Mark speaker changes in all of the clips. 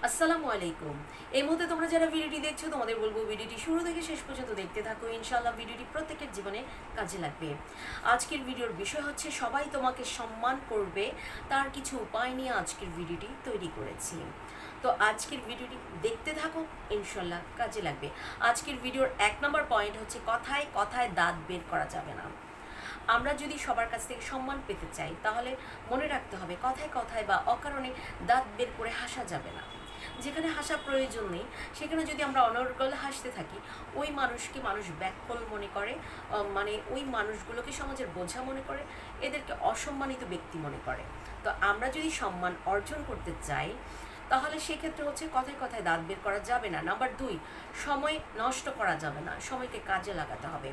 Speaker 1: আসসালামু আলাইকুম। এই মুহূর্তে তোমরা যারা ভিডিওটি দেখছো তোমাদের বলবো ভিডিওটি শুরু থেকে শেষ পর্যন্ত দেখতে থাকো। ইনশাআল্লাহ ভিডিওটি প্রত্যেকের জীবনে কাজে লাগবে। আজকের ভিডিওর বিষয় হচ্ছে সবাই তোমাকে সম্মান করবে, তার কিছু উপায় নিয়ে আজকের ভিডিওটি তৈরি করেছি। তো আজকের ভিডিওটি দেখতে থাকো, ইনশাআল্লাহ কাজে লাগবে। আজকের ভিডিওর 1 নম্বর পয়েন্ট হচ্ছে কথায় কথায় দাঁত বের করা যাবে না। আমরা যদি সবার কাছ থেকে সম্মান পেতে চাই তাহলে মনে রাখতে হবে কথায় কথায় বা অকারণে দাঁত বের করে হাসা যাবে না। যেখানে হাসা প্রয়োজন নেই সেখানে যদি আমরা অনর্গল হাসতে থাকি, ওই মানুষকে মানুষ ব্যাককল মনে করে, মানে ওই মানুষগুলোকে সমাজের বোঝা মনে করে, এদেরকে অসম্মানিত ব্যক্তি মনে করে। তো আমরা যদি সম্মান অর্জন করতে চাই তাহলে সেক্ষেত্রে হচ্ছে কথায় কথায় দাঁত বের করা যাবে না। নাম্বার 2, সময় নষ্ট করা যাবে না, সময়কে কাজে লাগাতে হবে।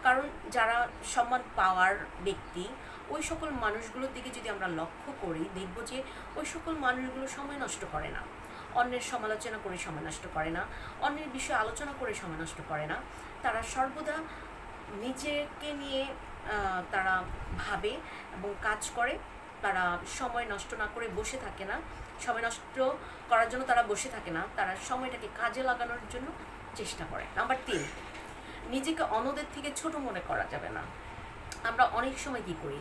Speaker 1: কারণ যারা সম্মান পাওয়ার ব্যক্তি, ওই সকল মানুষগুলোর দিকে যদি আমরা লক্ষ্য করি দেখব যে ওই সকল মানুষগুলো সময় নষ্ট করে না, অন্যের সমালোচনা করে সময় নষ্ট করে না, অন্যের বিষয়ে আলোচনা করে সময় নষ্ট করে না। তারা সর্বদা নিজেকে নিয়ে তারা ভাবে এবং কাজ করে। তারা সময় নষ্ট না করে বসে থাকে না, সময় নষ্ট করার জন্য তারা বসে থাকে না, তারা সময়টাকে কাজে লাগানোর জন্য চেষ্টা করে। নাম্বার 3, নিজেকে অন্যদের থেকে ছোট মনে করা যাবে না। আমরা অনেক সময় কী করি,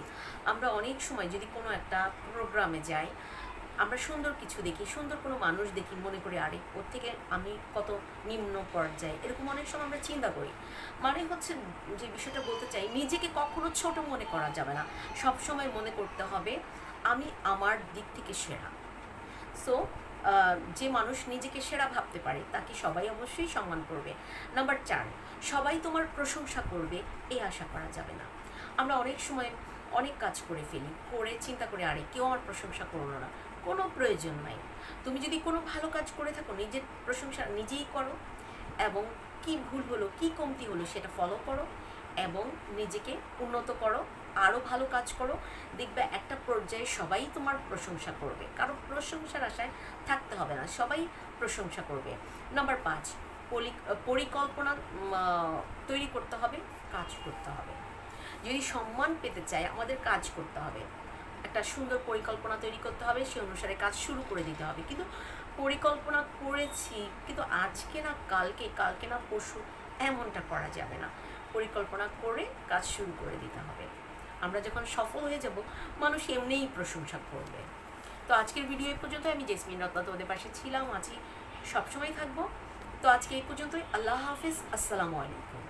Speaker 1: আমরা অনেক সময় যদি কোনো একটা প্রোগ্রামে যাই, আমরা সুন্দর কিছু দেখি, সুন্দর কোনো মানুষ দেখি, মনে করি আরে ওর থেকে আমি কত নিম্ন পর্যায়ে, এরকম অনেক সময় আমরা চিন্তা করি। মানে হচ্ছে যে বিষয়টা বলতে চাই, নিজেকে কখনো ছোট মনে করা যাবে না, সব সময় মনে করতে হবে আমি আমার দিক থেকে সেরা। সো যে মানুষ নিজেকে সেরা ভাবতে পারে তাকে সবাই অবশ্যই সম্মান করবে। নাম্বার 4, সবাই তোমার প্রশংসা করবে এই আশা করা যাবে না। আমরা অনেক সময় অনেক কাজ করে ফেলি, করে চিন্তা করে আরে কেউ আমার প্রশংসা করলো না, কোনো প্রয়োজন নাই। তুমি যদি কোনো ভালো কাজ করে থাকো নিজের প্রশংসা নিজেই করো, এবং কি ভুল হলো কি কমতি হলো সেটা ফলো করো এবং নিজেকে উন্নত করো, আরও ভালো কাজ করো। দেখবে একটা পর্যায়ে সবাই তোমার প্রশংসা করবে, কারণ প্রশংসার আশায় থাকতে হবে না, সবাই প্রশংসা করবে। নাম্বার 5, পরিকল্পনা তৈরি করতে হবে, কাজ করতে হবে। যদি সম্মান পেতে চাই আমাদের কাজ করতে হবে, একটা সুন্দর পরিকল্পনা তৈরি করতে হবে, সে অনুসারে কাজ শুরু করে দিতে হবে। কিন্তু পরিকল্পনা করেছি কিন্তু আজকে না কালকে, কালকে না পরশু, এমনটা করা যাবে না। পরিকল্পনা করে কাজ শুরু করে দিতে হবে। আমরা যখন সফল হয়ে যাব মানুষ এমনিই প্রশংসা করবে। তো আজকের ভিডিও এই পর্যন্ত। আমি জেসমিন রত্না তোমাদের পাশে ছিলাম, আছি, সবসময় থাকবো। তো আজকে এই পর্যন্তই। আল্লাহ হাফিজ, আসসালামু আলাইকুম।